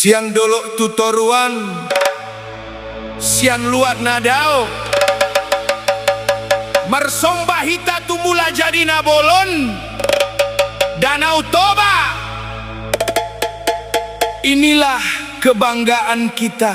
Sian dolok tutoruan, sian luat nadao, Marsombah hita tumula jadi nabolon, Danau Toba. Inilah kebanggaan kita.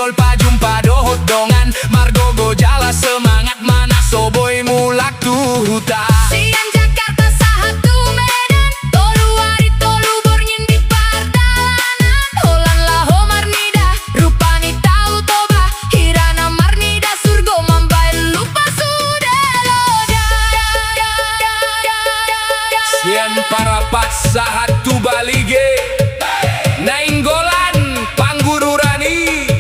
Pajumpa dohot dongan Margogo jala semangat mana soboy mulak tu huta. Sian Jakarta sahatu Medan tolu wari tolu bornyin di pardalanan. Holan laho marnida rupani tahu toba hirana marnida surgo mambail lupa sudelo. Sian parapat sahatu balige Nainggolan Panggururani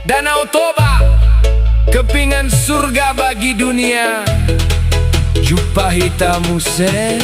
Danau Toba, kepingan surga bagi dunia. Jumpa hitamu se.